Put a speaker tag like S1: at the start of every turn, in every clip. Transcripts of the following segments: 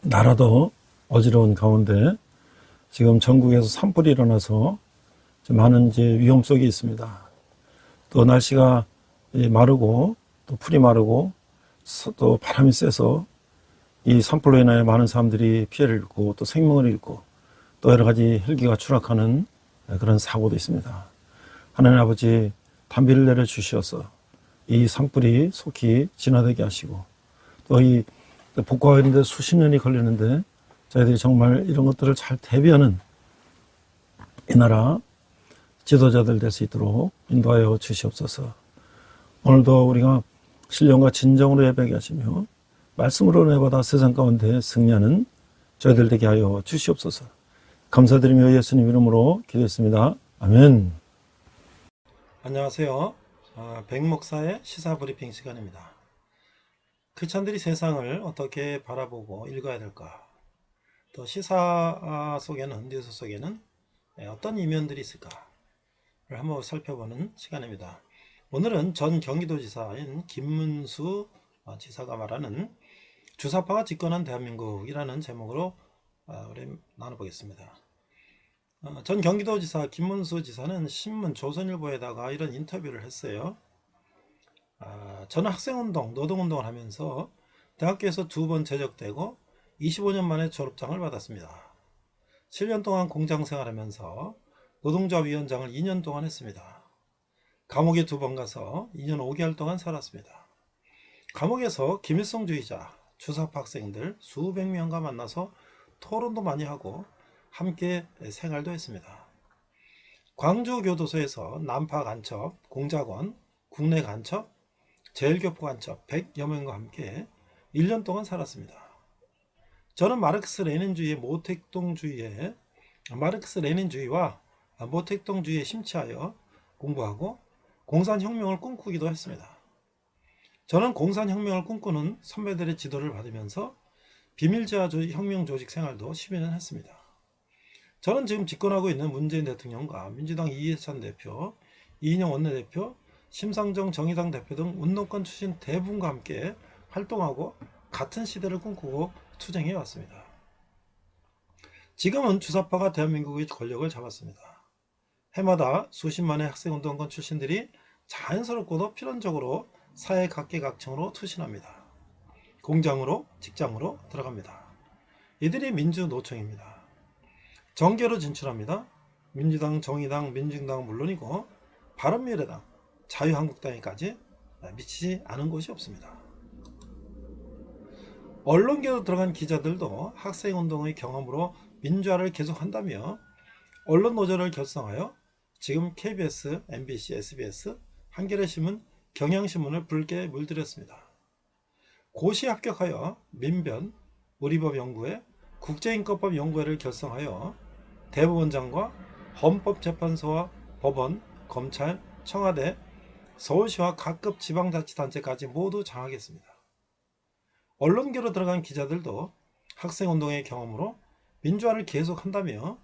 S1: 나라도 어지러운 가운데 지금 전국에서 산불이 일어나서 많은 위험 속에 있습니다. 또 날씨가 마르고 또 풀이 마르고 또 바람이 세서 이 산불로 인하여 많은 사람들이 피해를 입고 또 생명을 잃고 또 여러 가지 헬기가 추락하는 그런 사고도 있습니다. 하나님 아버지 단비를 내려 주시어서 이 산불이 속히 진화되게 하시고 또 이 복구하는데 수십 년이 걸리는데 저희들이 정말 이런 것들을 잘 대비하는 이 나라 지도자들 될 수 있도록 인도하여 주시옵소서. 오늘도 우리가 신령과 진정으로 예배하게 하시며 말씀으로 내받아 세상 가운데 승리하는 저희들 되게 하여 주시옵소서. 감사드리며 예수님 이름으로 기도했습니다. 아멘. 안녕하세요. 백목사의 시사브리핑 시간입니다. 크리스찬들이 세상을 어떻게 바라보고 읽어야 될까? 또 시사 속에는, 뉴스 속에는 어떤 이면들이 있을까를 한번 살펴보는 시간입니다. 오늘은 전 경기도지사인 김문수 지사가 말하는 주사파가 집권한 대한민국이라는 제목으로 우리 나눠보겠습니다. 전 경기도지사 김문수 지사는 신문 조선일보에다가 이런 인터뷰를 했어요. 저는 학생운동, 노동운동을 하면서 대학교에서 2번 제적되고 25년 만에 졸업장을 받았습니다. 7년 동안 공장생활하면서 노동조합위원장을 2년 동안 했습니다. 감옥에 2번 가서 2년 5개월 동안 살았습니다. 감옥에서 김일성주의자, 주사파 학생들 수백 명과 만나서 토론도 많이 하고 함께 생활도 했습니다. 광주교도소에서 난파 간첩, 공작원, 국내 간첩, 제일교포 간첩 100여 명과 함께 1년 동안 살았습니다. 저는 마르크스 레닌주의와 모택동주의에 심취하여 공부하고 공산혁명을 꿈꾸기도 했습니다. 저는 공산혁명을 꿈꾸는 선배들의 지도를 받으면서 비밀지하 혁명조직 생활도 10여 년 했습니다. 저는 지금 집권하고 있는 문재인 대통령과 민주당 이해찬 대표, 이인영 원내대표, 심상정 정의당 대표 등 운동권 출신 대부분과 함께 활동하고 같은 시대를 꿈꾸고 투쟁해 왔습니다. 지금은 주사파가 대한민국의 권력을 잡았습니다. 해마다 수십만의 학생운동권 출신들이 자연스럽고도 필연적으로 사회 각계각층으로 투신합니다. 공장으로, 직장으로 들어갑니다. 이들이 민주노총입니다. 정계로 진출합니다. 민주당, 정의당, 민중당 물론이고 바른미래당, 자유한국당에까지 미치지 않은 곳이 없습니다. 언론계로 들어간 기자들도 학생운동의 경험으로 민주화를 계속한다며 언론노조를 결성하여 지금 KBS, MBC, SBS, 한겨레신문, 경향신문을 붉게 물들였습니다. 고시 합격하여 민변, 우리법연구회, 국제인권법연구회를 결성하여 대법원장과 헌법재판소와 법원, 검찰, 청와대, 서울시와 각급 지방자치단체까지 모두 장악했습니다. 언론계로 들어간 기자들도 학생운동의 경험으로 민주화를 계속한다며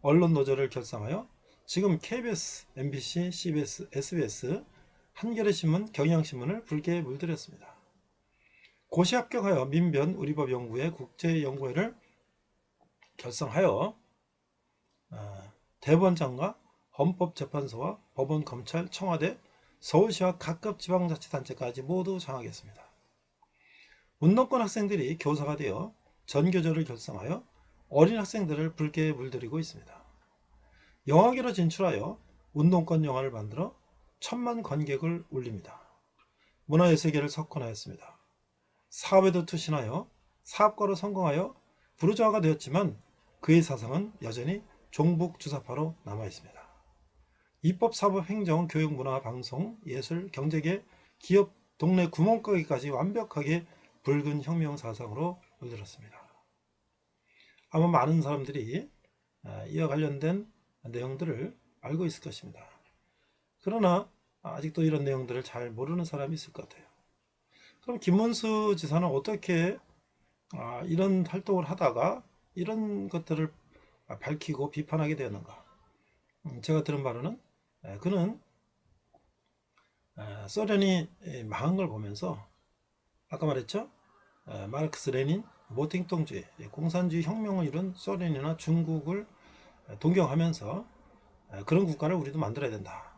S1: 언론노조를 결성하여 지금 KBS, MBC, CBS, SBS, 한겨레신문, 경향신문을 붉게 물들였습니다. 고시 합격하여 민변, 우리법연구회, 국제연구회를 결성하여 대법원장과 헌법재판소와 법원, 검찰, 청와대, 서울시와 각급 지방자치단체까지 모두 장악했습니다. 운동권 학생들이 교사가 되어 전교조를 결성하여 어린 학생들을 붉게 물들이고 있습니다. 영화계로 진출하여 운동권 영화를 만들어 1000만 관객을 울립니다. 문화예술계를 석권하였습니다. 사업에도 투신하여 사업가로 성공하여 부르주아가 되었지만 그의 사상은 여전히 종북 주사파로 남아있습니다. 입법, 사법, 행정, 교육, 문화, 방송, 예술, 경제계, 기업, 동네 구멍가게까지 완벽하게 붉은 혁명 사상으로 물들었습니다. 아마 많은 사람들이 이와 관련된 내용들을 알고 있을 것입니다. 그러나 아직도 이런 내용들을 잘 모르는 사람이 있을 것 같아요. 그럼 김문수 지사는 어떻게 이런 활동을 하다가 이런 것들을 밝히고 비판하게 되었는가? 제가 들은 바로는 그는 소련이 망한 걸 보면서 아까 말했죠? 마르크스 레닌 모팅동주의 공산주의 혁명을 이룬 소련이나 중국을 동경하면서 그런 국가를 우리도 만들어야 된다.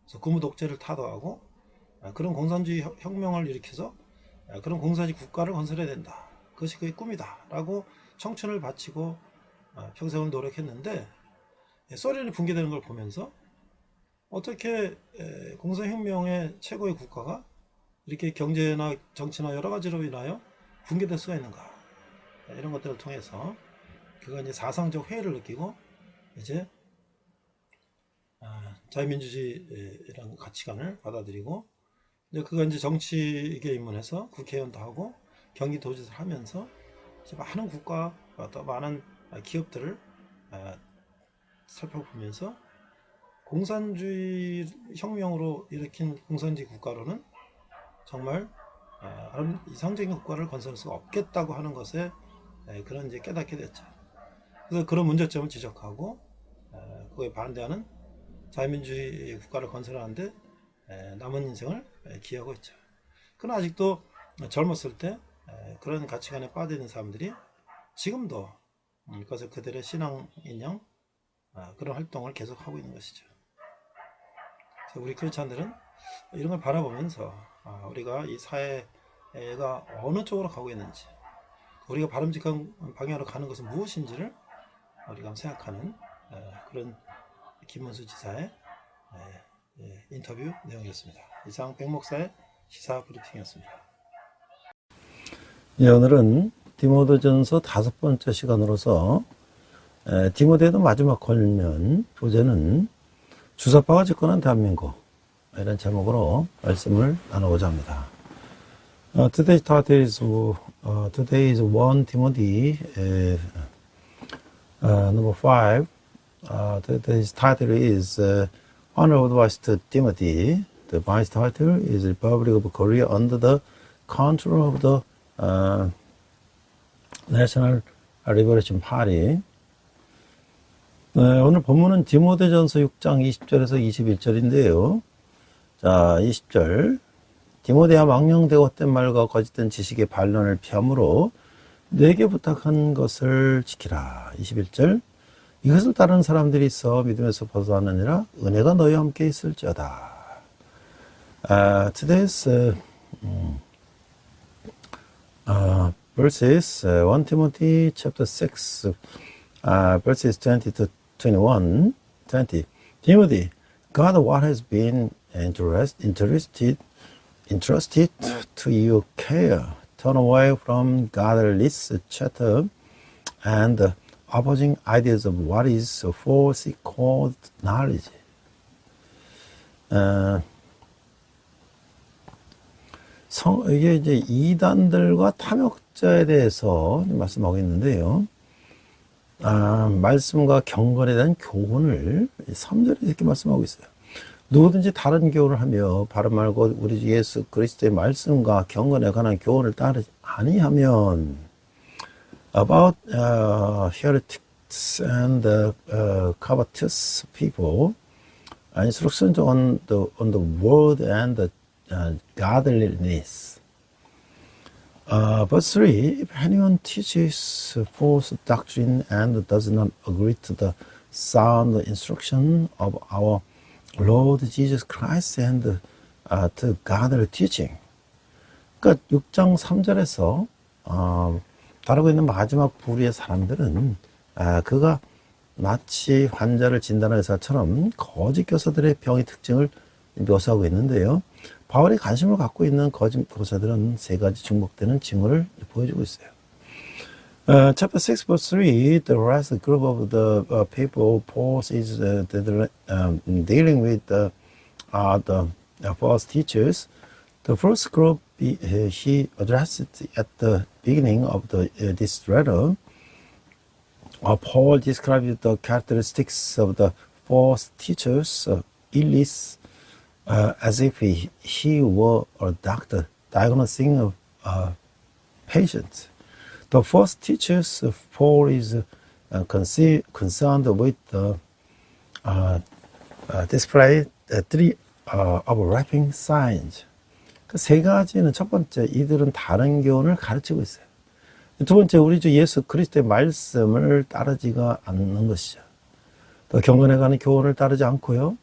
S1: 그래서 구무 독재를 타도하고 그런 공산주의 혁명을 일으켜서 그런 공산주의 국가를 건설해야 된다. 그것이 그의 꿈이다. 라고 청춘을 바치고 평생을 노력했는데 소련이 붕괴되는 걸 보면서 어떻게 공산혁명의 최고의 국가가 이렇게 경제나 정치나 여러 가지로 인하여 붕괴될 수가 있는가. 이런 것들을 통해서 그가 이제 사상적 회의를 느끼고 이제 자유민주주의라는 가치관을 받아들이고 이제 그가 이제 정치계 입문해서 국회의원도 하고 경기도지사를 하면서 이제 많은 국가 또 많은 기업들을 살펴보면서 공산주의 혁명으로 일으킨 공산주의 국가로는 정말 이상적인 국가를 건설할 수가 없겠다고 하는 것에 그런 이제 깨닫게 됐죠. 그래서 그런 문제점을 지적하고 그거에 반대하는 자유민주주의 국가를 건설하는데 남은 인생을 기하고 있죠. 그러나 아직도 젊었을 때 그런 가치관에 빠져 있는 사람들이 지금도 그것을 그들의 신앙인형 그런 활동을 계속하고 있는 것이죠. 그래서 우리 크리스찬들은 이런 걸 바라보면서 우리가 이 사회가 어느 쪽으로 가고 있는지, 우리가 바람직한 방향으로 가는 것은 무엇인지를 우리가 생각하는 그런 김문수 지사의 인터뷰 내용이었습니다. 이상 백 목사의 시사 브리핑이었습니다.
S2: 오늘은 디모데전서 5번째 시간으로서 디모데도 마지막 권면 부제는 주사파가 집권한 대한민국 이런 제목으로 말씀을 나누고자 합니다. Today's title is today is 1 Timothy number 5. Today's title is Honorable Advice to Timothy. The vice title is Republic of Korea under the control of the National Liberation Party. 오늘 본문은 디모데전서 6장 20절에서 21절인데요. 자, 20절. 디모데야 망령되고 헛된 말과 거짓된 지식의 반론을 피함으로 내게 부탁한 것을 지키라. 21절. 이것을 따르는 사람들이 있어 믿음에서 벗어나느니라 은혜가 너희와 함께 있을지어다. Today's verses 1 Timothy chapter 6 verses 20 to 21. 20. Timothy, God what has been entrusted to your care. Turn away from godless chatter and opposing ideas of what is falsely called knowledge. 이게 이제 이단들과 탐욕자에 대해서 말씀하고 있는데요. 말씀과 경건에 대한 교훈을 3절에 이렇게 말씀하고 있어요. 누구든지 다른 교훈을 하며 바른 말고 우리 주 예수 그리스도의 말씀과 경건에 관한 교훈을 따르지 아니하면 about heretics and covetous people, instructions on the word and the godliness. Verse 3, if anyone teaches false doctrine and does not agree to the sound instruction of our Lord Jesus Christ and to godly teaching. 그러니까 6장 3절에서 다루고 있는 마지막 부류의 사람들은 그가 마치 환자를 진단하는 의사처럼 거짓 교사들의 병의 특징을 묘사하고 있는데요. 바울이 관심을 갖고 있는 거짓 교사들은 세 가지 중복되는 징후를 보여주고 있어요. Chapter 6, verse 3, the rest group of the people Paul is dealing with the false teachers. The first group he addressed at the beginning of this letter. Paul described the characteristics of the false teachers, as if he were a doctor diagnosing a patient. The first teachers Paul is concerned with the display three overlapping signs. 그 세 가지는 첫 번째, 이들은 다른 교훈을 가르치고 있어요. 두 번째, 우리 주 예수 그리스도의 말씀을 따르지가 않는 것이죠. 또 경건해가는 교훈을 따르지 않고요.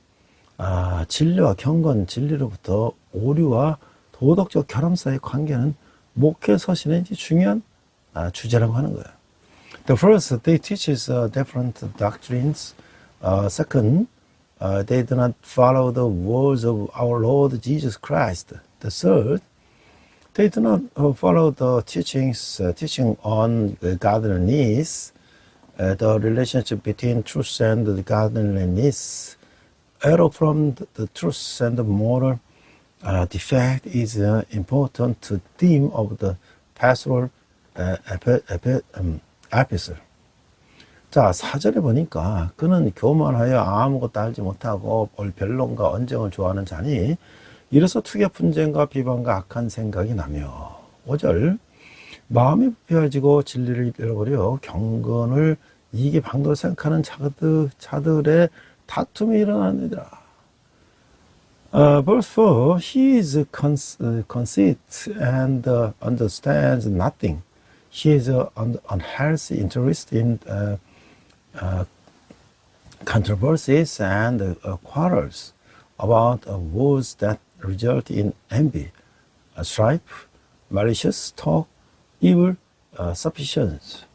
S2: 진리와 경건, 진리로부터 오류와 도덕적 결함 사이의 관계는 목회 서신의 중요한 주제라고 하는 거예요. The first, they teach us different doctrines. Second, they do not follow the words of our Lord Jesus Christ. The third, they do not follow the teaching on godliness, the relationship between truth and godliness. Error from the truth and the moral defect is important theme of the pastoral epistle. 자, 4절에 보니까 그는 교만하여 아무것도 알지 못하고 변론과 언쟁을 좋아하는 자니 이래서 투개 분쟁과 비방과 악한 생각이 나며 5절 마음이 부패해지고 진리를 잃어버려 경건을 이익의 방도로 생각하는 자들의 다툼이 일어나느니라. Verse 4, he is conceit and understands nothing. He is unhealthy interest in controversies and quarrels about words that result in envy, strife, malicious talk, evil suspicions.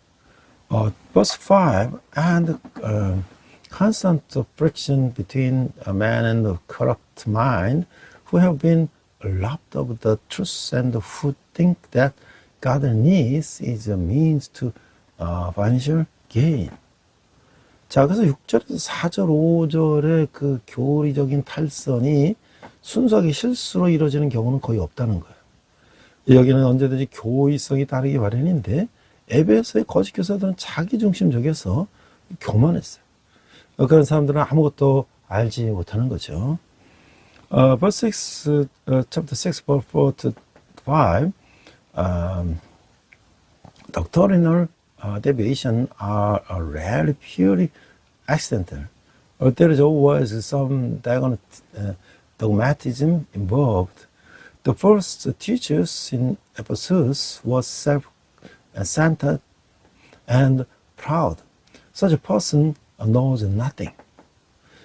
S2: Verse 5, and constant friction between a man and a corrupt mind who have been robbed of the truth and who think that godliness is a means to financial gain. 자, 그래서 6절에서 4절, 5절의 그 교리적인 탈선이 순수하게 실수로 이루어지는 경우는 거의 없다는 거예요. 여기는 언제든지 교의성이 다르기 마련인데 에베소의 거짓 교사들은 자기중심적이어서 교만했어요. 그런 사람들은 아무것도 알지 못하는 거죠. Verse 6, chapter 6, verse 4 to 5, doctrinal deviation are rarely purely accidental. There is always some dogmatism involved. The first teachers in Ephesus was self-centered and proud. Such a person knows nothing.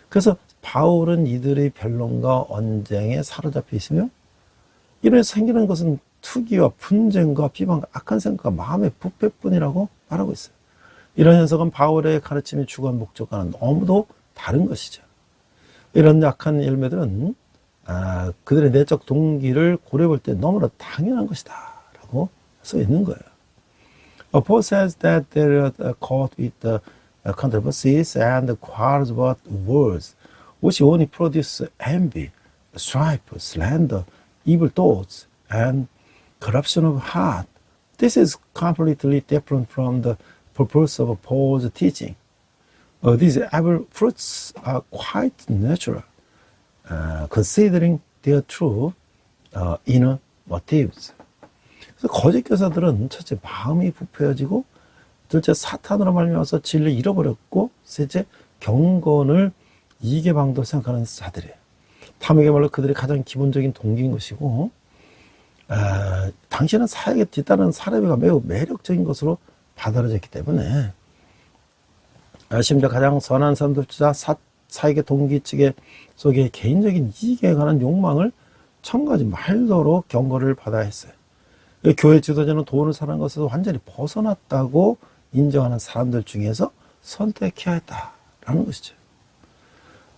S2: 그래서 바울은 이들의 변론과 언쟁에 사로잡혀 있으며 이래서 생기는 것은 투기와 분쟁과 비방과 악한 생각과 마음의 부패뿐이라고 말하고 있어요. 이런 현상은 바울의 가르침의 주관 목적과는 너무도 다른 것이죠. 이런 약한 열매들은 그들의 내적 동기를 고려해 볼 때 너무나 당연한 것이다 라고 써 있는 거예요. Paul says that they are caught with the controversies and quarrels about words, which only produce envy, strife, slander, evil thoughts, and corruption of heart. This is completely different from the purpose of Paul's teaching. These evil fruits are quite natural, considering their true inner motives. 그래서 거짓 교사들은 첫째 마음이 부패해지고 둘째 사탄으로 말미암아서 진리를 잃어버렸고 셋째 경건을 이익의 방도로 생각하는 자들이에요. 탐욕의말로 그들의 가장 기본적인 동기인 것이고 당신은 사역에 뒤따르는 사례비가 매우 매력적인 것으로 받아들여졌기 때문에 심지어 가장 선한 사람들조차 사역의 동기 속에 개인적인 이익에 관한 욕망을 첨가하지 말도록 경고를 받아야 했어요. 교회 지도자는 돈을 사는 것에서 완전히 벗어났다고 인정하는 사람들 중에서 선택해야 했다라는 것이죠.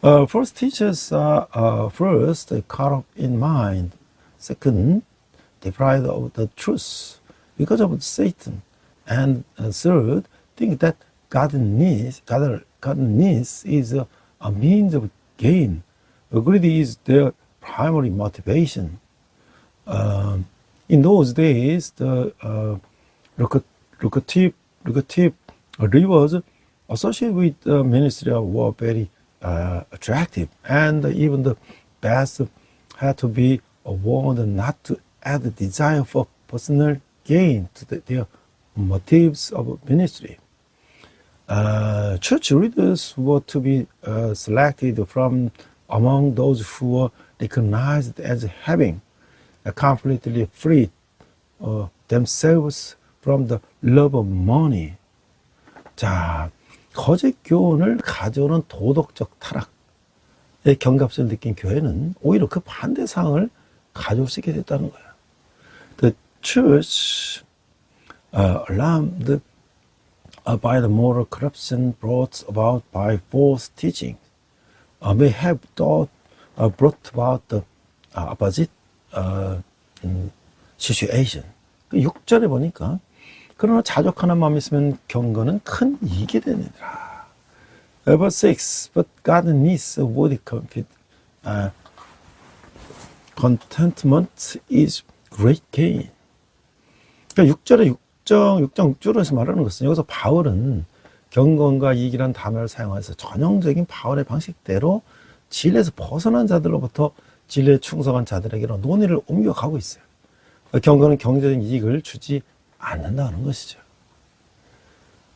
S2: First teachers are first caught up in mind. Second, deprived of the truth because of Satan. And third, think that godliness is a means of gain. Greed is their primary motivation. In those days, the lucrative rewards associated with the ministry were very attractive, and even the best had to be warned not to add the desire for personal gain to their motives of ministry. Church leaders were to be selected from among those who were recognized as having completely freed themselves from the love of money. 자, 거짓 교훈을 가져오는 도덕적 타락의 경각심을 느낀 교회는 오히려 그 반대 상황을 가져올 수 있게 됐다는 거예요. The church, alarmed by the moral corruption brought about by false teaching, may have brought about the opposite situation. 6절에 보니까 그러나 자족하는 마음이 있으면 경건은 큰 이익이 되느니라. Verse 6, but God needs worthy contentment is great gain. 그러니까 6절에 6.6절에서 말하는 것은 여기서 바울은 경건과 이익이라는 단어를 사용해서 전형적인 바울의 방식대로 진리에서 벗어난 자들로부터 진리에 충성한 자들에게로 논의를 옮겨가고 있어요. 경건은 경제적인 이익을 주지 않는다는 것이죠.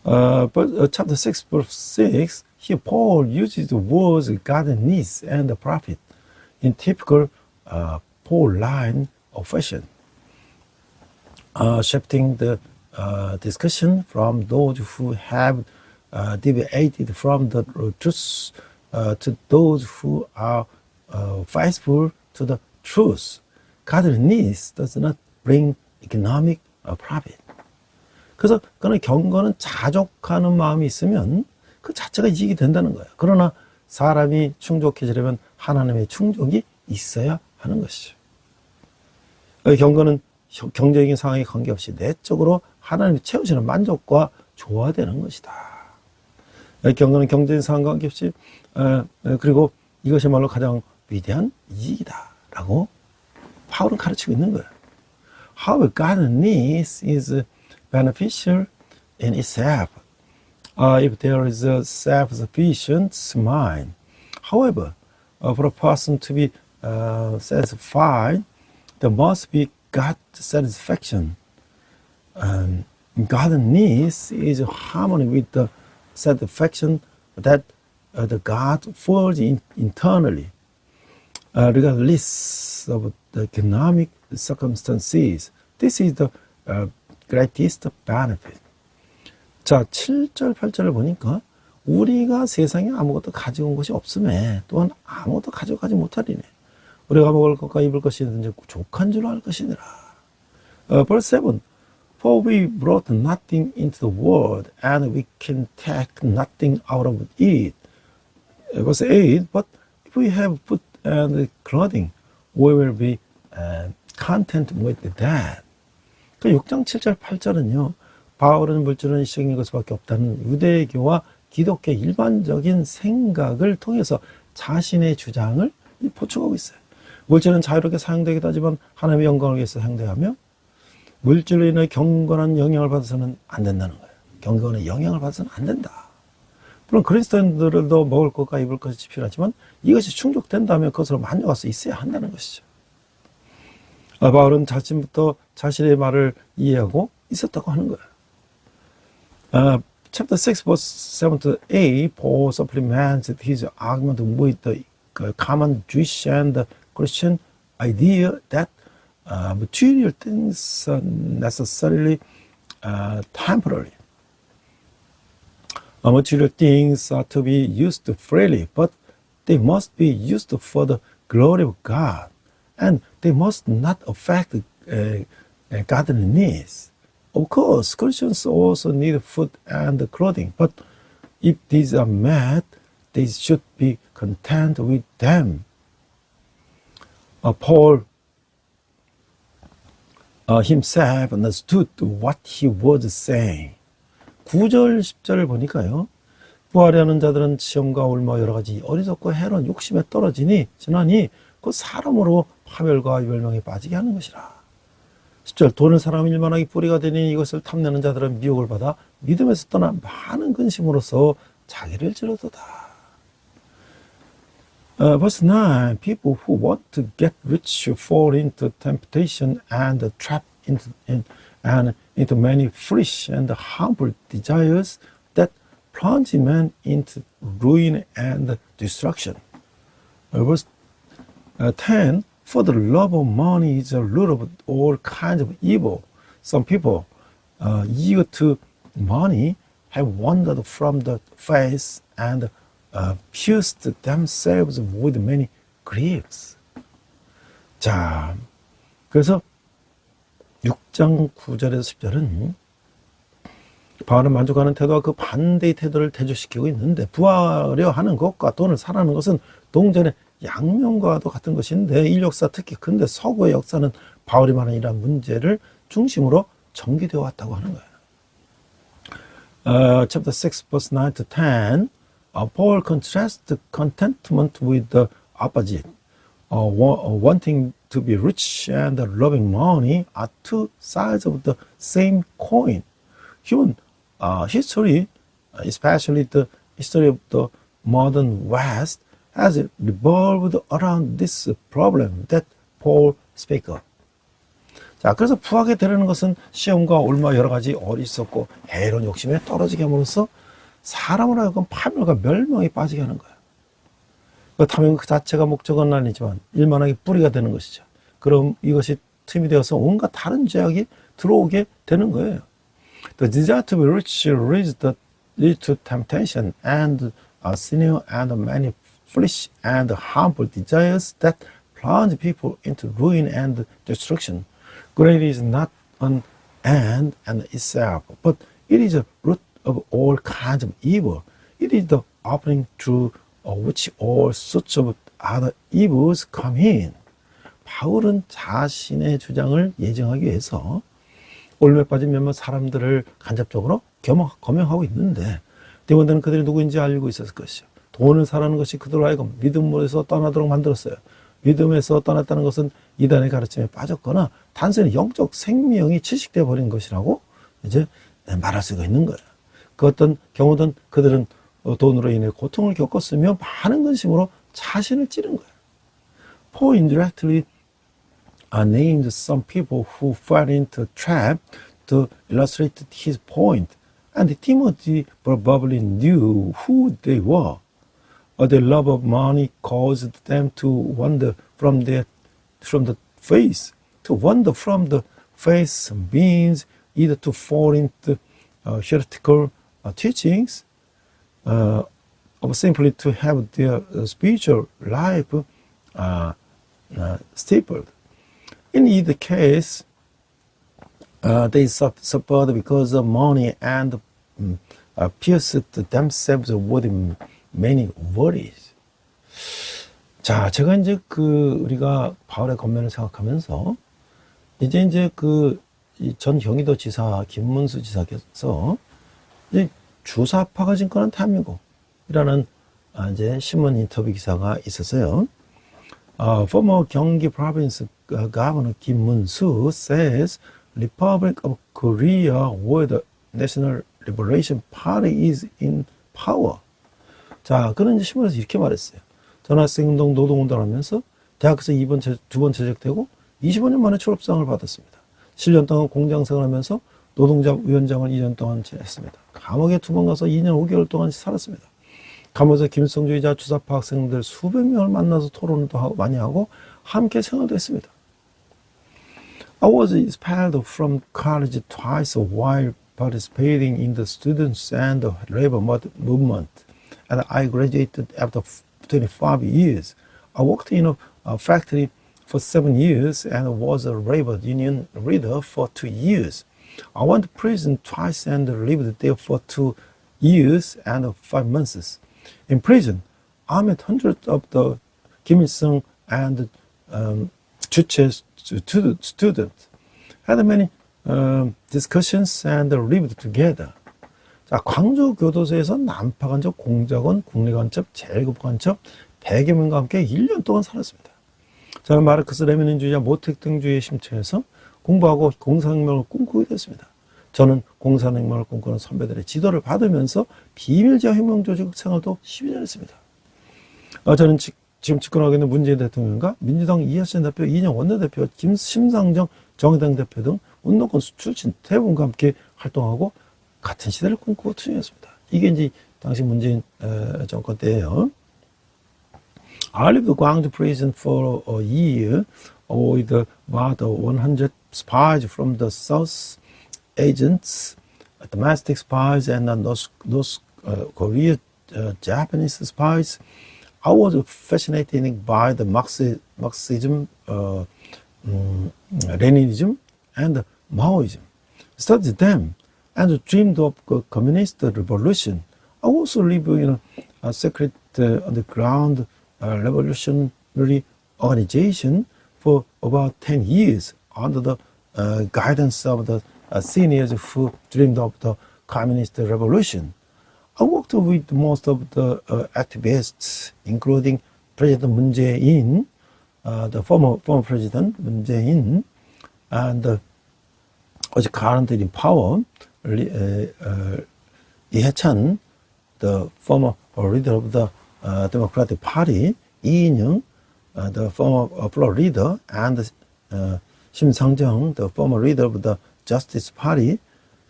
S2: But chapter 6, verse 6, here Paul uses the words God needs and the profit in typical Pauline fashion, shifting the discussion from those who have deviated from the truth to those who are faithful to the truth. God's needs does not bring economic profit. 그래서 그는 경건은 자족하는 마음이 있으면 그 자체가 이익이 된다는 거예요. 그러나 사람이 충족해지려면 하나님의 충족이 있어야 하는 것이죠. 경건은 경제적인 상황에 관계없이 내적으로 하나님이 채우시는 만족과 조화되는 것이다. 경건은 경제적인 상황과 관계없이 그리고 이것이야말로 가장 위대한 이익이다라고 바울은 가르치고 있는 거예요. However, God's needs is beneficial in itself if there is a self-sufficient mind. However, for a person to be satisfied, there must be God satisfaction. God's needs is harmony with the satisfaction that the God feels internally, regardless of the economic circumstances. This is the greatest benefit. 자, 7절, 8절을 보니까 우리가 세상에 아무것도 가지고 온 것이 없음에 또한 아무것도 가져가지 못하리니 우리가 먹을 것과 입을 것이든지 족한 줄 알 것이니라. Verse 7, For we brought nothing into the world, and we can take nothing out of it. Verse 8, But if we have food and clothing, we will be content with that. 그 6장 7절 8절은요. 바울은 물질은 일시적인 것밖에 없다는 유대교와 기독교의 일반적인 생각을 통해서 자신의 주장을 보충하고 있어요. 물질은 자유롭게 사용되기도 하지만 하나님의 영광을 위해서 사용돼야 하며 물질로 인해 경건한 영향을 받아서는 안 된다는 거예요. 경건의 영향을 받아서는 안 된다. 물론 그리스도인들도 먹을 것과 입을 것이 필요하지만 이것이 충족된다면 그것으로 만족할 수 있어야 한다는 것이죠. 바울은 자신부터 자신의 말을 이해하고 있었다고 하는 거예요. Chapter 6, verse 7 to 8, Paul supplements his argument with the common Jewish and Christian idea that material things are necessarily temporary. Material things are to be used freely, but they must be used for the glory of God, and they must not affect God's needs. Of course, Christians also need food and clothing, but if these are met, they should be content with them. Paul himself understood what he was saying. 9절, 10절을 보니까요. 부활하는 자들은 시험과 올무와 여러 가지 어리석고 해로운 욕심에 떨어지니 지나니 그 사람으로 파멸과 멸망에 빠지게 하는 것이라. 10절, 돈을 사람 일만하기 뿌리가 되니 이것을 탐내는 자들은 미혹을 받아 믿음에서 떠나 많은 근심으로써 자기를 찌르도다. Verse 9, people who want to get rich fall into temptation and trap into many foolish and harmful desires that plunge man into ruin and destruction. Verse 10, For the love of money is the root of all kinds of evil. Some people eager to money have wandered from the faith and pierced themselves with many griefs. 자, 그래서 6장 9절에서 10절은 바울은 만족하는 태도와 그 반대의 태도를 대조시키고 있는데 부하려 하는 것과 돈을 사랑하는 것은 동전의 양면과도 같은 것인데 인류 역사 특히 근대 서구의 역사는 바울이 말하는 이러한 문제를 중심으로 전개되어 왔다고 하는 거예요. Chapter 6 verse 9 to 10 Paul contrasts the contentment with the opposite. Wanting to be rich and loving money are two sides of the same coin. Human history, especially the history of the modern West, has revolved around this problem that Paul spoke of. 자, 그래서 부하게 되려는 것은 시험과 올마 여러 가지 어리석고 해로운 욕심에 떨어지게 함으로써 사람을 하여금 파멸과 멸망에 빠지게 하는 거예요. 그 탐욕 그 자체가 목적은 아니지만 일만하게 뿌리가 되는 것이죠. 그럼 이것이 틈이 되어서 온갖 다른 죄악이 들어오게 되는 거예요. The desire to be rich leads to temptation and sinning and many foolish and harmful desires that plunge people into ruin and destruction. Greed is not an end in itself, but it is a root of all kinds of evil. It is the opening through which all sorts of other evils come in. 바울은 자신의 주장을 예정하기 위해서 올매 빠진 몇몇 사람들을 간접적으로 검명하고 있는데 대원들은 그들이 누구인지 알고 있었을 것이요. 돈을 사라는 것이 그들로 하여금 믿음으로서 떠나도록 만들었어요. 믿음에서 떠났다는 것은 이단의 가르침에 빠졌거나 단순히 영적 생명이 질식되어 버린 것이라고 이제 말할 수가 있는 거예요. 그 어떤 경우든 그들은 돈으로 인해 고통을 겪었으며 많은 근심으로 자신을 찌른 거예요. Paul indirectly named some people who fell into a trap to illustrate his point, and Timothy probably knew who they were. Their love of money caused them to wander from the faith. To wander from the faith means either to fall into heretical teachings, or simply to have their spiritual life stifled. In either case, they suffered because of money and pierced themselves with many worries. 자, 제가 이제 우리가 바울의 권면을 생각하면서 이제 전 경기도 지사 김문수 지사께서 이제 주사파가 진권한 대한민국이라는 이제 신문 인터뷰 기사가 있었어요. Former 경기 province governor Kim Mun-soo says Republic of Korea where the National Liberation Party is in power. 자, 그는 이제 신문에서 이렇게 말했어요. 전학생운동, 노동운동을 하면서 대학에서 두 번 제적되고 25년 만에 졸업상을 받았습니다. 7년 동안 공장생활을 하면서 노동자 위원장을 2년 동안 지냈습니다. 감옥에 2번 가서 2년 5개월 동안 살았습니다. 감옥에서 김일성주의자 주사파 학생들 수백 명을 만나서 토론도 많이 하고 함께 생활도 했습니다. I was expelled from college twice while participating in the students and the labor movement, and I graduated after 25 years. I worked in a factory for 7 years and was a labor union leader for 2 years. I went to prison twice and lived there for 2 years and 5 months. In prison, I met hundreds of the Kim Il-sung and Juche students, had many discussions and lived together. 자, 광주 교도소에서 난파간첩, 공작원, 국내간첩, 제일급간첩 100여 명과 함께 1년 동안 살았습니다. 저는 마르크스 레니닌주의자 모택 등주의에 심취해서 공부하고 공산혁명을 꿈꾸게 됐습니다. 저는 공산혁명을 꿈꾸는 선배들의 지도를 받으면서 비밀지하 혁명조직 생활도 12년 했습니다. 저는 지금 집권하고 있는 문재인 대통령과 민주당 이하신 대표, 이인영 원내대표, 심상정 정의당 대표 등 운동권 출신 대부분과 함께 활동하고 같은 시대를 꿈꾸고 투쟁했습니다. 이게 이제 당시 문재인 정권 때예요. I lived in Gwangju prison for a year with about 100 spies from the south agents, domestic spies, and those Korean Japanese spies. I was fascinated by the Marxism, Leninism, and Maoism. Studied them and dreamed of a communist revolution. I also lived in a secret underground revolutionary organization for about 10 years under the guidance of the seniors who dreamed of the communist revolution. I worked with most of the activists, including President Moon Jae-in, the former President Moon Jae-in, and was currently in power, Lee Hae-chan, the former leader of the Democratic Party, Lee In-young, the former floor leader, and Shim Sang-jung, the former leader of the Justice Party,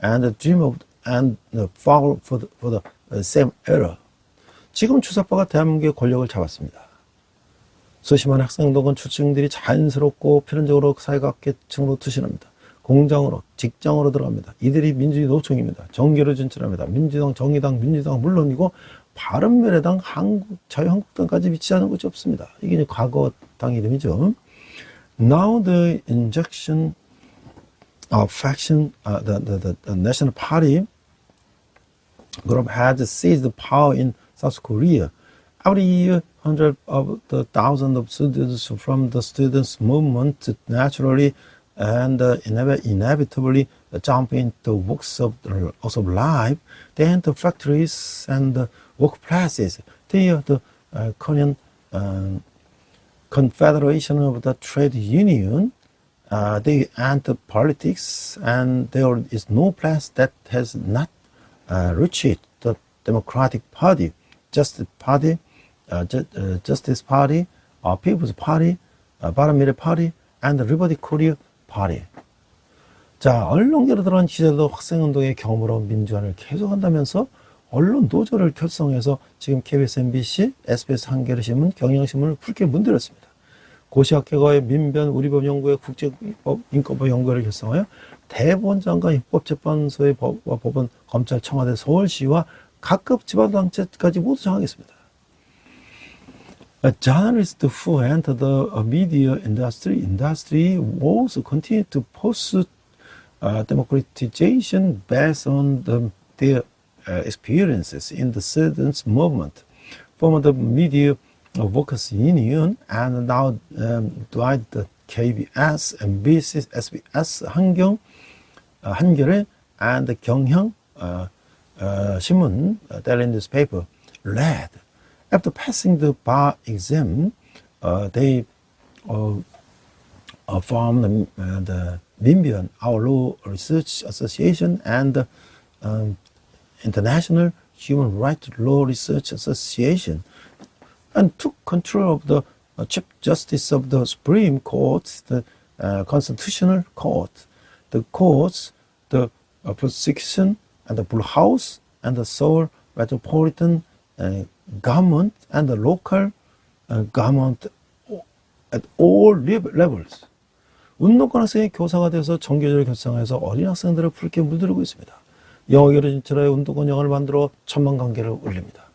S2: and the dream of and the fall for the same era. 지금 주사파가 대한민국의 권력을 잡았습니다. 수십만 학생동원 출신들이 자연스럽고 필연적으로 사회각계층으로 투신합니다. 공장으로, 직장으로 들어갑니다. 이들이 민주주의 노총입니다. 정계로 진출합니다. 민주당, 정의당, 민주당 물론이고 바른미래당, 자유한국당까지 미치지 않은 것이 없습니다. 이게 이제 과거 당 이름이죠. Now the injection of faction, the National Party group has seized power in South Korea. Every year, hundreds of thousands of students from the students' movement naturally and inevitably jump into walks of life. They enter factories and workplaces. They are the Korean Confederation of the Trade Union. They enter politics, and there is no place that has not reached the Democratic Party, Justice Party, People's Party, 바른미래 Party, and the Liberty Korea Party. 자, 언론계로 들어간 시절도 학생운동의 경험으로 민주화를 계속한다면서 언론 노조를 결성해서 지금 KBS, MBC, SBS, 한겨레신문, 경향신문을 굵게 문드렸습니다. 고시학회과의 민변, 우리법 연구회, 국제인권법 연구회를 결성하여 대법원장과 입법재판소의 법원, 검찰, 청와대, 서울시와 각급 지방당체까지 모두 정하겠습니다. A journalist who entered the media industry also continue to pursue democratization based on their experiences in the students' movement. From the Media Workers Union and now Dwight the KBS, MBC, SBS, 한겨레, and the 경향 신문, daily newspaper, led. After passing the bar exam, they formed the Minbyun, our Law Research Association, and International Human Rights Law Research Association, and took control of the Chief Justice of the Supreme Court, the Constitutional Court, the courts, the prosecution, and the Blue House, and the Seoul Metropolitan government, and the local government at all levels. 운동권 학생이 교사가 되어서 정교조를 결성해서 어린 학생들을 붉게 물들이고 있습니다. 영어계를 진출하여 운동권 영어를 만들어 천만관계를 올립니다.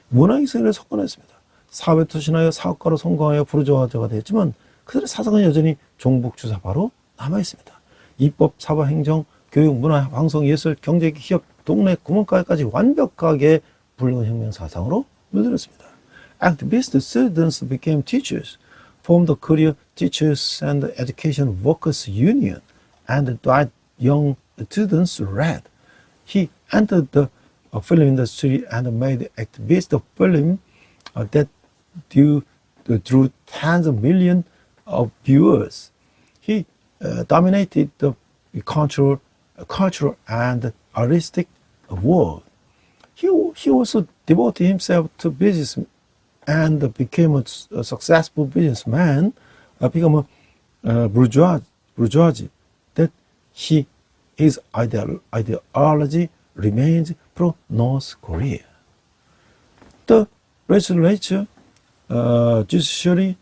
S2: 문화익생을 석권했습니다. 사회 투신하여 사업가로 성공하여 부르주아자가 되었지만 그들의 사상은 여전히 종북 주사파로 남아있습니다. 입법, 사법, 행정, 교육, 문화, 방송, 예술, 경제, 기업, 동네, 구멍가게까지 완벽하게 붉은 혁명 사상으로 물들였습니다. Activist students became teachers, formed the Korea Teachers and Education Workers Union, and Dwight young students read. He entered the film industry and made activist film that drew tens of millions of viewers. He dominated the cultural and artistic world. He also devoted himself to business and became a successful businessman, become a bourgeoisie. That his ideology remains pro-North Korea. The legislature, judiciary,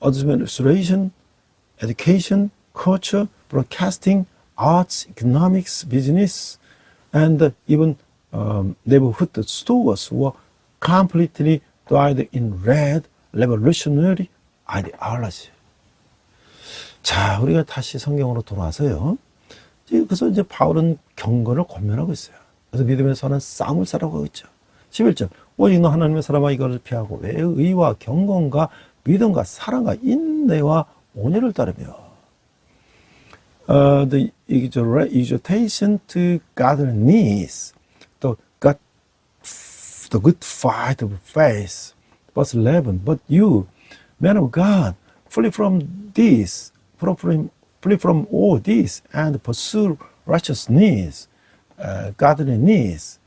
S2: administration, education, culture, broadcasting, arts, economics, business, and even neighborhood stores were completely dyed in red revolutionary ideology. 자, 우리가 다시 성경으로 돌아와서요. 그래서 이제 바울은 경건을 권면하고 있어요. 그래서 믿음의 선한 싸움을 싸라고 하고 있죠. 11절. 오직 너 하나님의 사람아 이것을 피하고 왜 의와 경건과 믿음과 사랑과 인내와 온유를 따르며 the exhortation to godliness, the good fight of faith. Verse 11. But you, men of God, flee from all this and pursue righteousness, godliness,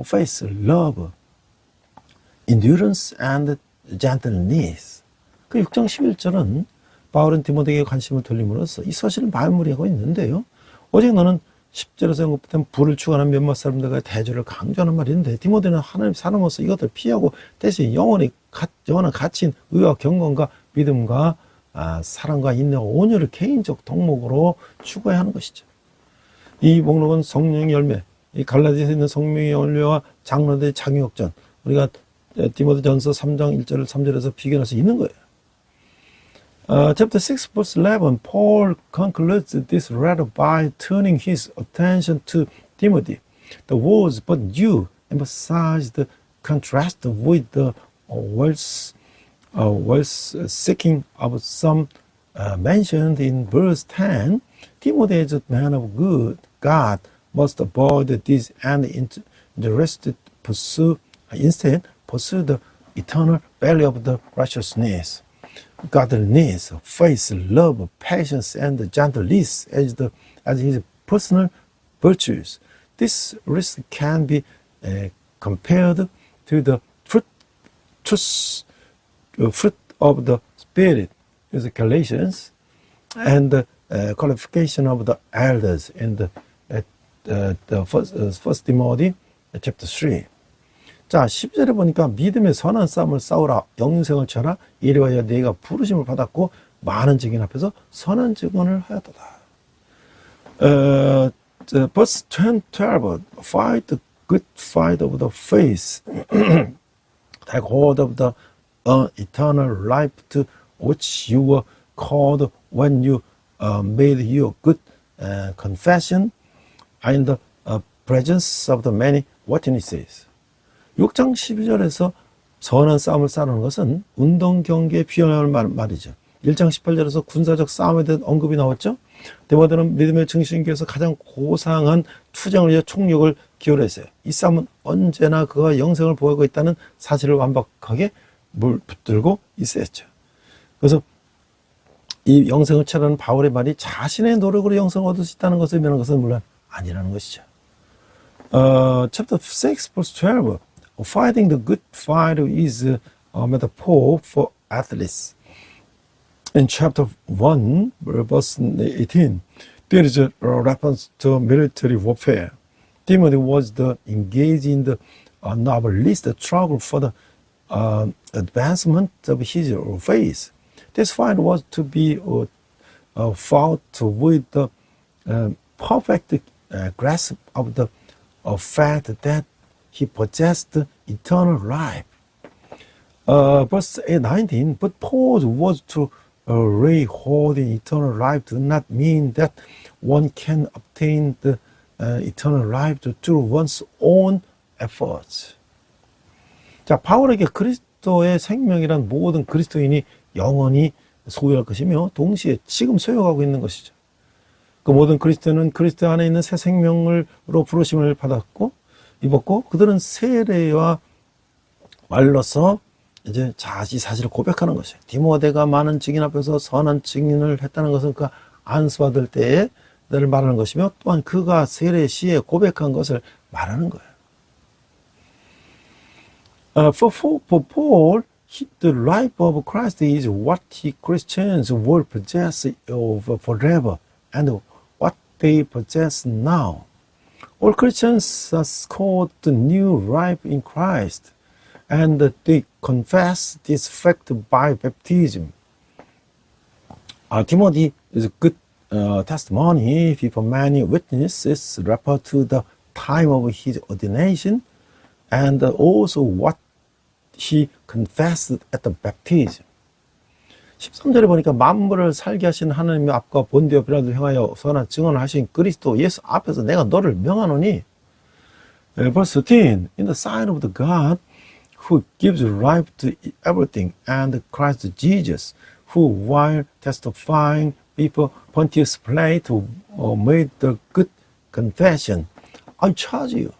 S2: faith, love, endurance, and gentleness. 그 6장 11절은 바울은 디모데에게 관심을 돌림으로써 이 서신을 마무리하고 있는데요. 오직 너는 10절에서 언급된 불을 추구하는 몇몇 사람들과 대조를 강조하는 말인데 디모데는 하나님 사람으로서 이것을 피하고 대신 영원한 가치인 의와 경건과 믿음과 사랑과 인내와 온유를 개인적 덕목으로 추구해야 하는 것이죠. 이 목록은 성령의 열매, 이 갈라디아서 있는 성령의 열매와 장로들의 장유역전, 우리가 디모데전서 3장 1절을 3절에서 비교할 수 있는 거예요. Chapter 6, verse 11, Paul concludes this letter by turning his attention to Timothy. The words, but you, emphasize the contrast with the wealth-seeking of some mentioned in verse 10. Timothy is a man of God must avoid this and instead pursue the eternal value of the righteousness. Godliness, faith, love, patience, and gentleness as his personal virtues. This list can be compared to the fruit of the Spirit, is Galatians, and the qualification of the elders in the First Timothy chapter 3. 자, 10절에 보니까 믿음의 선한 싸움을 싸우라, 영생을 쳐라, 이리하여 네가 부르심을 받았고 많은 증인 앞에서 선한 증언을 하였도다. Verse 12, fight the good fight of the faith, take hold of the eternal life to which you were called when you made your good confession in the presence of the many witnesses. 6장 12절에서 선한 싸움을 싸우는 것은 운동 경기에 비유하는 말이죠. 1장 18절에서 군사적 싸움에 대한 언급이 나왔죠. 디모데는 믿음의 증신교에서 가장 고상한 투쟁을 위해 총력을 기울였어요. 이 싸움은 언제나 그가 영생을 보이고 있다는 사실을 완벽하게 붙들고 있었죠. 그래서 이 영생을 치라는 바울의 말이 자신의 노력으로 영생을 얻을 수 있다는 것을 의미하는 것은 물론 아니라는 것이죠. Chapter 6, verse 12. Fighting the good fight is a metaphor for athletes. In chapter 1, verse 18, there is a reference to military warfare. Timothy was engaged in the novelist struggle for the advancement of his faith. This fight was to be fought with the perfect grasp of the fact that he possessed eternal life. Verse 19, but Paul's words to lay hold in eternal life do not mean that one can obtain the eternal life through one's own efforts. 자, 바울에게 그리스도의 생명이란 모든 그리스도인이 영원히 소유할 것이며 동시에 지금 소유하고 있는 것이죠. 그 모든 그리스도인은 그리스도 안에 있는 새 생명으로 부르심을 입었고 그들은 세례와 말로서 이제 이 사실을 고백하는 것이에요. 디모데가 많은 증인 앞에서 선한 증인을 했다는 것은 그가 안수받을 때에 를 말하는 것이며 또한 그가 세례 시에 고백한 것을 말하는 거예요. For Paul, the life of Christ is what Christians will possess forever and what they possess now. All Christians are called to new life in Christ, and they confess this fact by baptism. Timothy is a good testimony before many witnesses refer to the time of his ordination and also what he confessed at the baptism. 13절에 보니까 만물을 살게 하신 하나님의 앞과 본디어 빌라도를 향하여 선한 증언을 하신 그리스도 예수 앞에서 내가 너를 명하노니. Verse 13, in the sign of the God who gives life to everything and Christ Jesus who while testifying before Pontius Pilate made the good confession. I charge you.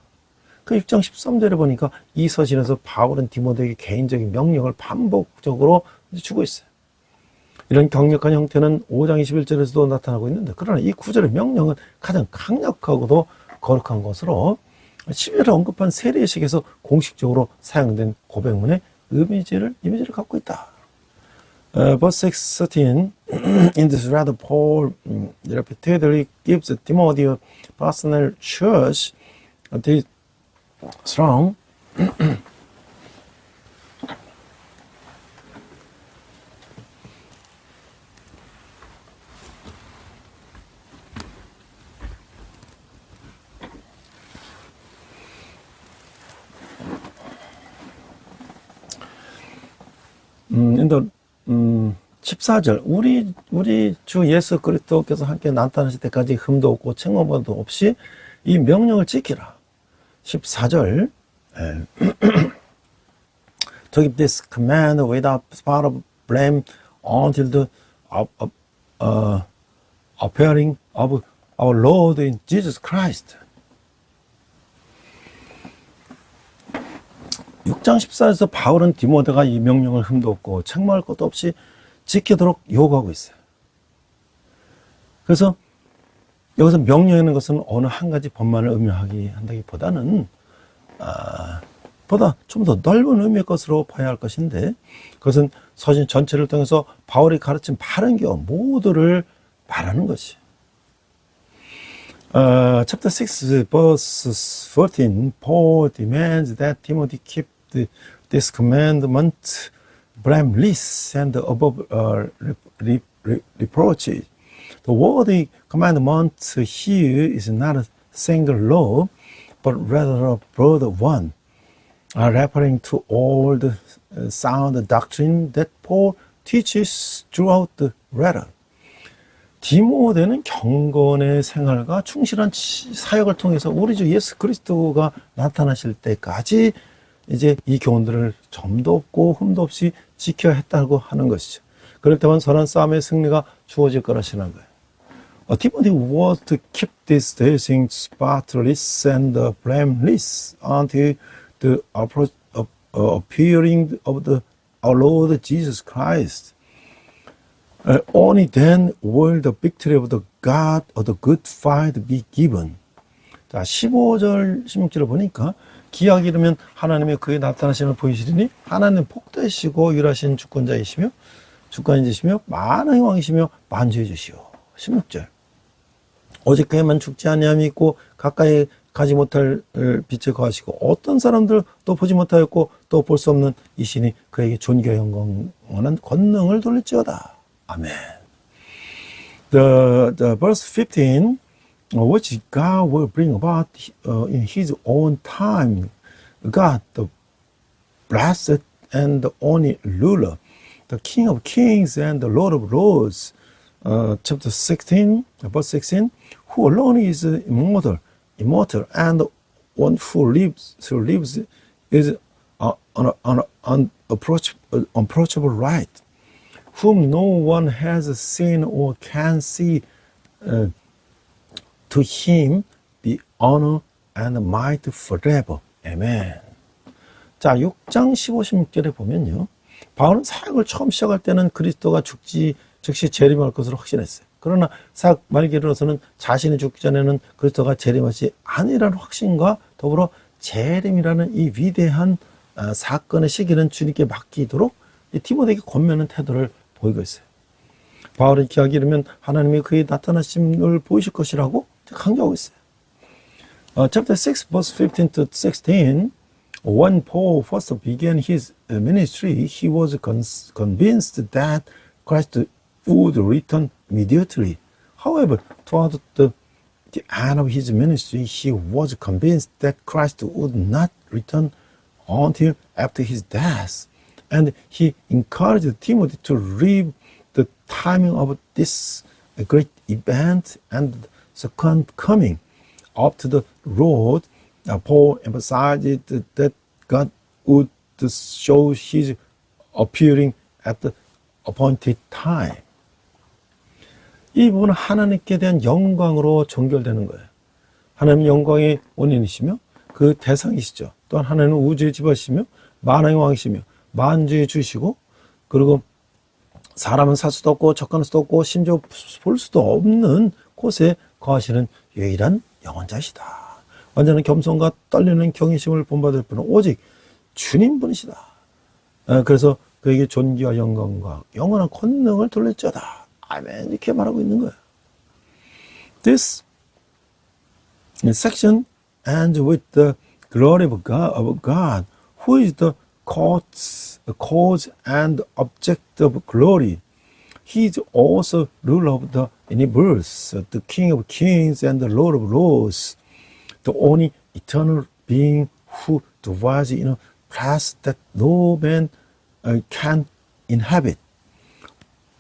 S2: 그 6장 13절에 보니까 이 서신에서 바울은 디모데에게 개인적인 명령을 반복적으로 주고 있어요. 이런 강력한 형태는 5장 21절에서도 나타나고 있는데 그러나 이 9절의 명령은 가장 강력하고도 거룩한 것으로 11절에 언급한 세례식에서 공식적으로 사용된 고백문의 이미지를 갖고 있다. Verse 16, in this letter, Paul repeatedly gives Timothy a personal church this strong in the 14절 우리 주 예수 그리스도께서 함께 나타나실 때까지 흠도 없고 책망도 없이 이 명령을 지키라. 14절 to keep this command without spot of blame until the appearing of our Lord in Jesus Christ. 6장 14절에서 바울은 디모데가 이 명령을 흠도 없고 책망할 것도 없이 지키도록 요구하고 있어요. 그래서 여기서 명령하는 것은 어느 한 가지 법만을 의미하기 한다기보다는 보다 좀 더 넓은 의미의 것으로 봐야 할 것인데 그것은 서신 전체를 통해서 바울이 가르친 바른 교훈 모두를 말하는 것이. Chapter 6, verse 14, Paul demands that Timothy keep this commandment blameless and above reproach. The word commandment here is not a single law, but rather a broad one, referring to all the sound doctrine that Paul teaches throughout the letter. 디모데는 경건의 생활과 충실한 사역을 통해서 우리 주 예수 그리스도가 나타나실 때까지 이제 이 교훈들을 점도 없고 흠도 없이 지켜야 했다고 하는 것이죠. 그럴 때만 선한 싸움의 승리가 주어질 거라시는 거예요. Timothy was to keep these things spotless and blameless until the appearing of our Lord Jesus Christ. Only then will the victory of the God of the good fight be given. 자, 15절, 16절을 보니까 기약이 이르면 하나님의 그의 나타나심을 보이시리니 하나님 복되시고 유일하신 주권자이시며 주권이시며 많은 왕이시며 만주해 주시오. 16절. 오직 그에만 죽지 아니함이 있고 가까이 가지 못할 빛을 거하시고 어떤 사람들 또 보지 못하였고 또 볼 수 없는 이신이 그에게 존귀와 영광하는 권능을 돌릴지어다. Amen. The verse 15, which God will bring about in His own time, God, the blessed and the only ruler, the King of kings and the Lord of lords, chapter 16, verse 16, who alone is immortal, and one who lives is unapproachable right. Whom no one has seen or can see, to him be honor and might forever. Amen. 자, 6장 15, 16절에 보면요. 바울은 사역을 처음 시작할 때는 그리스도가 즉시 재림할 것으로 확신했어요. 그러나 사역 말기로서는 자신이 죽기 전에는 그리스도가 재림하지 아니라는 확신과 더불어 재림이라는 이 위대한 사건의 시기는 주님께 맡기도록 디모데에게 권면하는 태도를 보이고 있어요. 바울은 기약이 이르면 하나님이 그의 나타나심을 보이실 것이라고 강조하고 있어요. Chapter 6, verse 15 to 16, when Paul first began his ministry, he was convinced that Christ would return immediately. However, toward the end of his ministry, he was convinced that Christ would not return until after his death. And he encouraged Timothy to read the timing of this great event and second coming up to the Lord. Paul emphasized that God would show his appearing at the appointed time. 이 부분은 하나님께 대한 영광으로 종결되는 거예요. 하나님 영광의 원인이시며 그 대상이시죠. 또한 하나님은 우주의 지배시며 만왕의 왕이시며 만주의 주시고, 그리고 사람은 살 수도 없고 접근할 수도 없고 심지어 볼 수도 없는 곳에 거하시는 유일한 영원자이시다. 완전한 겸손과 떨리는 경외심을 본받을 분은 오직 주님뿐이시다. 그래서 그에게 존귀와 영광과 영원한 권능을 돌릴지어다. 아멘. 이렇게 말하고 있는 거예요. This section ends with the glory of God, who is the cause and object of glory. He is also ruler of the universe, the King of kings and the Lord of lords, the only eternal being who dwells in a place that no man can inhabit,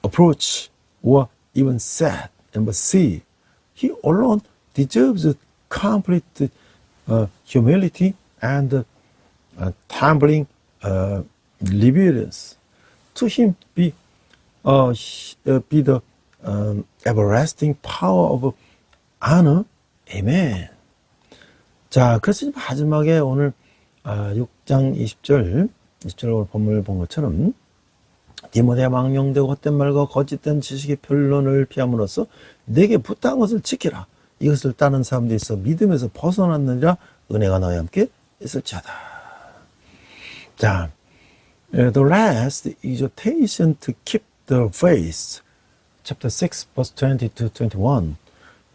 S2: approach, or even set and see. He alone deserves complete humility and trembling reverence. To him be the everlasting power of honor. Amen. 자, 그래서 마지막에 오늘 6장 20절 오늘 본문을 본 것처럼 디모데가 망령되고 헛된 말과 거짓된 지식의 변론을 피함으로써 내게 부탁한 것을 지키라. 이것을 따르는 사람들이 있어 믿음에서 벗어났느니라. 은혜가 너와 함께 있을지어다. 자, the last exhortation to keep the faith. Chapter 6, verse 20 to 21.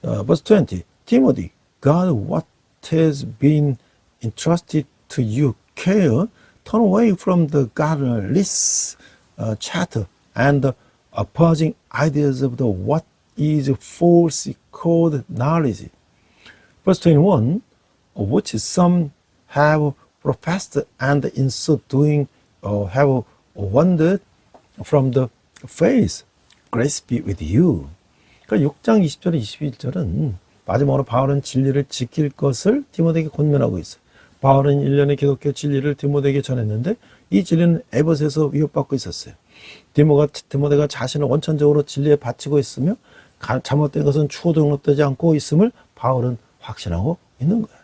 S2: Verse 20. Timothy, God, what has been entrusted to you, care, turn away from the godless chatter and the opposing ideas of the what is falsely called knowledge. Verse 21, which some have professed and in so doing have wandered from the faith. Grace be with you. 그러니까 6장 20절 21절은 마지막으로 바울은 진리를 지킬 것을 디모데에게 권면하고 있어요. 바울은 1년의 기독교 진리를 디모데에게 전했는데 이 진리는 에베소에서 위협받고 있었어요. 디모데가 자신을 원천적으로 진리에 바치고 있으며 잘못된 것은 추후 등록되지 않고 있음을 바울은 확신하고 있는 거예요.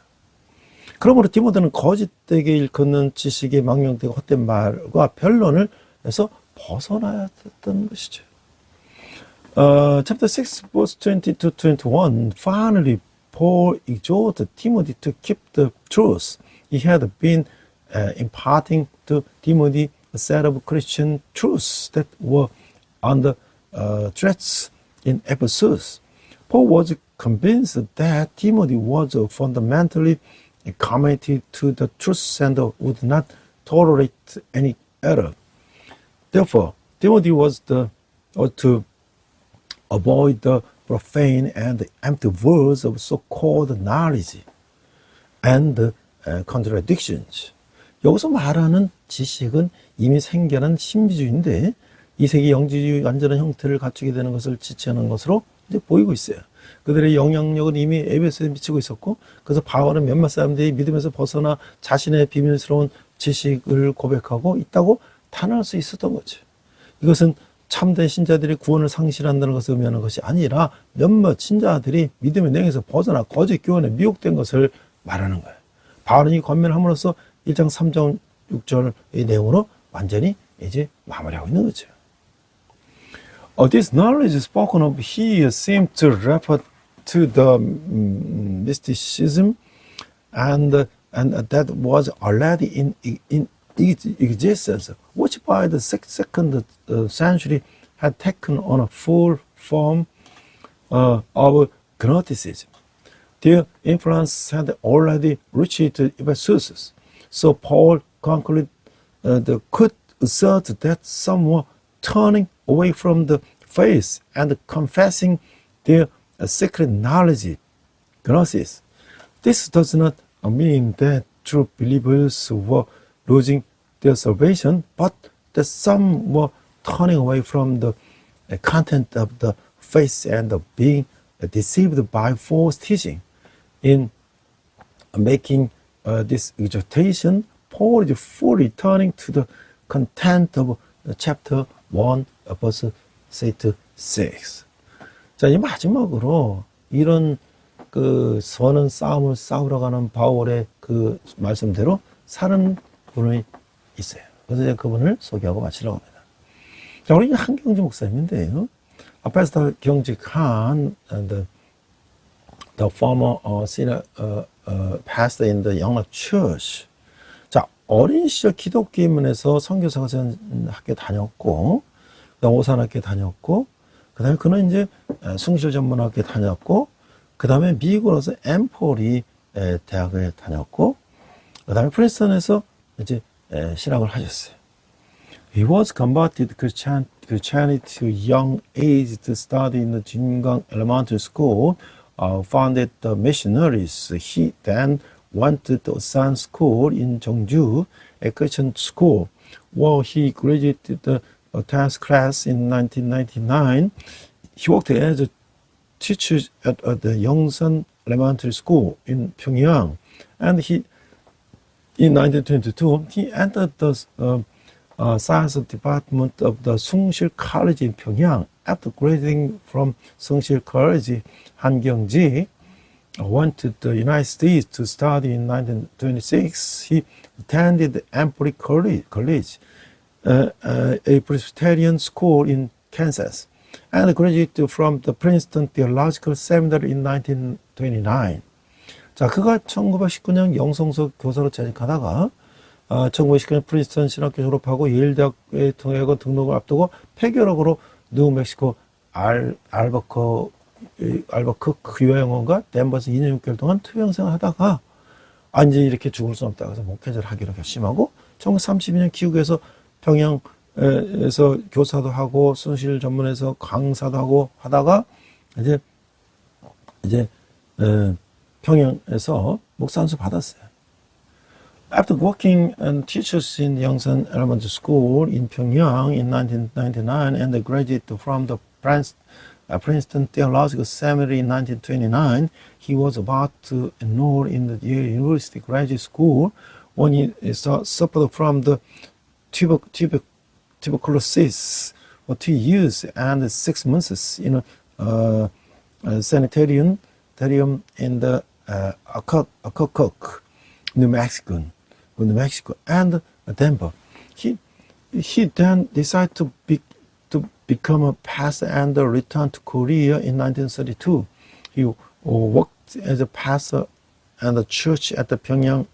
S2: 그러므로 디모데는 거짓되게 일컫는 지식에 망령되고 헛된 말과 변론을 해서 벗어나야 했던 것이죠. Chapter 6, verse 20 to 21. Finally, Paul exhorted Timothy to keep the truth. He had been imparting to Timothy a set of Christian truths that were under threats in Ephesus. Paul was convinced that Timothy was fundamentally committed to the truth and would not tolerate any error. Therefore, Timothy was to avoid the profane and empty words of so-called knowledge and contradictions. 여기서 말하는 지식은 이미 생겨난 신비주의인데 이 세계 영지주의 완전한 형태를 갖추게 되는 것을 지칭하는 것으로 이제 보이고 있어요. 그들의 영향력은 이미 에베소에 미치고 있었고, 그래서 바울은 몇몇 사람들이 믿음에서 벗어나 자신의 비밀스러운 지식을 고백하고 있다고 탄원할 수 있었던 거죠. 이것은 참된 신자들이 구원을 상실한다는 것을 의미하는 것이 아니라 몇몇 신자들이 믿음의 냉에서 벗어나 거짓 교훈에 미혹된 것을 말하는 거예요. 바울은 이 권면을 함으로써 1장 3장 6절의 내용으로 완전히 이제 마무리하고 있는 거죠. This knowledge spoken of here seems to refer to the mysticism and that was already in existence, which by the second century had taken on a full form of Gnosticism. Their influence had already reached Ephesus, so Paul concluded could assert that some were turning away from the faith and confessing their secret knowledge gnosis. This does not mean that true believers were losing their salvation, but that some were turning away from the content of the faith and being deceived by false teaching. In making this exhortation, Paul is fully returning to the content of chapter 1, verse 6. 자, 이 마지막으로 이런 그 선한 싸움을 싸우러 가는 바울의 그 말씀대로 사는 분이 있어요. 그래서 제가 그분을 소개하고 마치려고 합니다. 자, 우리 한경주 목사님인데요. 앞에서 경직한 the former senior pastor in the Young Church. 자, 어린 시절 기독교 입문에서 선교사가 학교 다녔고, 그다음 오산학교 다녔고, 그다음에 그는 이제 숭실 전문학교 다녔고, 그다음에 미국으로서 엠포리 대학을 다녔고, 그다음에 프린스턴에서 이제 신학을 하셨어요. He was converted Christianity to young age to study in the Jingang Elementary School, founded the missionaries. He then went to the Osan School in Jeongju, a Christian school, where he graduated the 10th class in 1999. He worked as a teacher at the Yongsan Elementary School in Pyongyang, and in 1922 he entered the science department of the Sungsil College in Pyongyang. After graduating from Sungsil College, Han Kyung-ji went to the United States to study in 1926. He attended Embry College, a Presbyterian school in Kansas, and graduated from the Princeton Theological Seminary in 1929. 자, 그가 1919년 영성서 교사로 재직하다가 1919년 프린스턴 신학교 졸업하고 예일 대학에 통해서 등록을 앞두고 폐교력으로 뉴멕시코 알버크 교회영원과 덴버에서 2년 6개월 동안 투병생활 하다가 이제 이렇게 죽을 수 없다. 그래서 목회자를 하기로 결심하고 1932년 기국에서 평양에서 교사도 하고 순실 전문에서 강사도 하고 하다가 이제 평양에서 목사 안수 받았어요. After working and teachers in Yongsan Elementary School in Pyongyang in 1999 and graduated from the Princeton Theological Seminary in 1929, he was about to enroll in the Yale University Graduate School when he suffered from the tuberculosis for 2 years and 6 months in a sanitarium in the Albuquerque, New Mexico, and Denver. He then decided to become a pastor and returned to Korea in 1932. He worked as a pastor and a church at the Pyongyang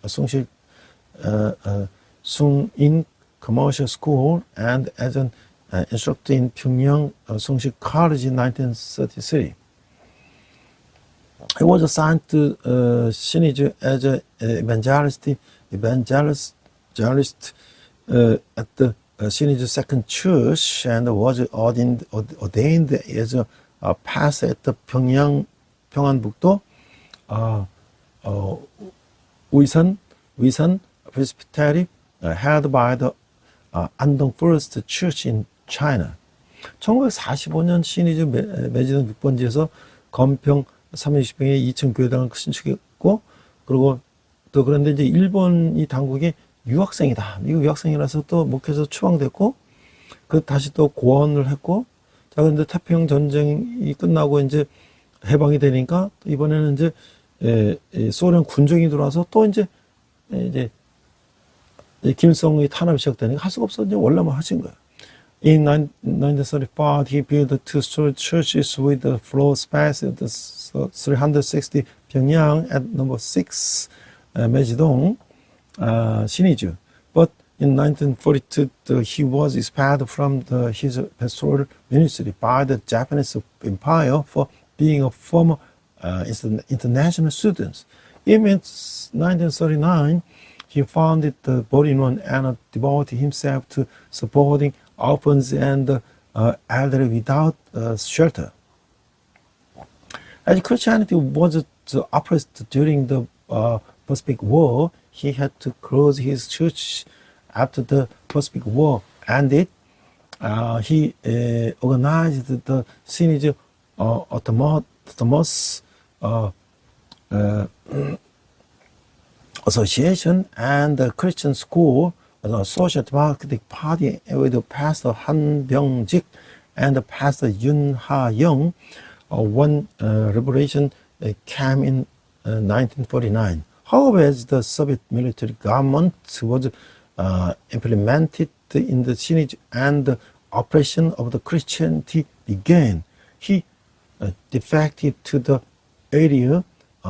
S2: Sung-in Commercial School and as an instructor in Pyongyang Sungsil College in 1933. He was assigned to Shiniju as an evangelist at the Shiniju Second Church and was ordained as a pastor at the 평안북도 Wisan Presbytery held by the Andong First Church in China. 1945년 신의주 매지동 6번지에서 건평 320평에 2층 교회당을 신축했고, 그리고 또 그런데 이제 일본이 당국이 유학생이다, 미국 유학생이라서 또 목회에서 추방됐고, 그 다시 또 고원을 했고, 자, 근데 태평양 전쟁이 끝나고 이제 해방이 되니까 이번에는 이제 소련 군정이 들어와서 또 이제 김일성의 탄압이 시작되니까 할 수가 없어 이제 원래만 하신 거예요. In 1935, he built 2 churches with the floor space at 360 Pyongyang at number 6 매지동 신의주. But in 1942, he was expelled from his pastoral ministry by the Japanese Empire for being a former international student. In 1939, he founded the Borinwon and devoted himself to supporting orphans and elderly without shelter. As Christianity was oppressed during the Pacific War, he had to close his church after the Pacific War ended. He organized the Synod Autonomous Association and the Christian School, the Social Democratic Party with Pastor Han Byung-jik and Pastor Yun Ha-young. When liberation came in 1949. However, as the Soviet military government was implemented in the Synod and the oppression of the Christianity began, he defected to the area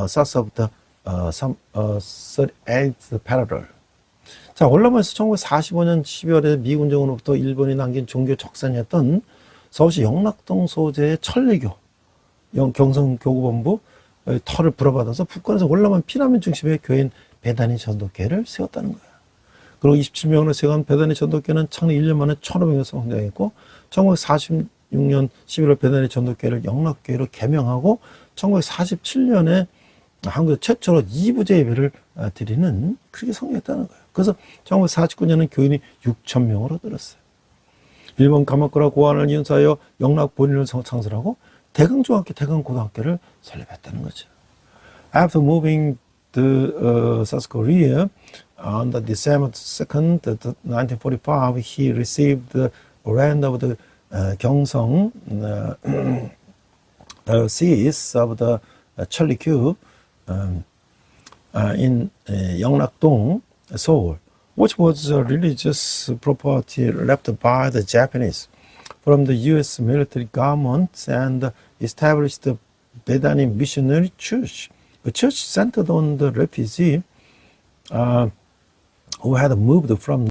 S2: south of the 38th parallel. 자, 올라면서 1945년 12월에 미군정으로부터 일본이 남긴 종교 적산이었던 서울시 영락동 소재의 천리교 경성교구본부 터를 불어받아서 북한에서 올라만 피난민 중심의 교인 배단위 전도회를 세웠다는 거예요. 그리고 27명으로 세운 배단위 전도회는 창립 1년 만에 1,500여 성장했고 1946년 11월 배단위 전도회를 영락교회로 개명하고 1947년에 한국 최초로 2부제 예배를 드리는 그렇게 성공했다는 거예요. 그래서 1949년은 교인이 6,000명으로 늘었어요. 일본 가마쿠라 고안을 인수하여 영락 본인을 창설하고 대강중학교, 대강고등학교를 설립했다는 거죠. After moving to South Korea on the December 2nd, 1945, he received the rank of the Gyeongsang Diocese of the Cheolgyu in Yeongnakdong, Seoul, which was a religious property left by the Japanese from the U.S. military government, and established the Bedani Missionary Church. The church centered on the refugee who had moved from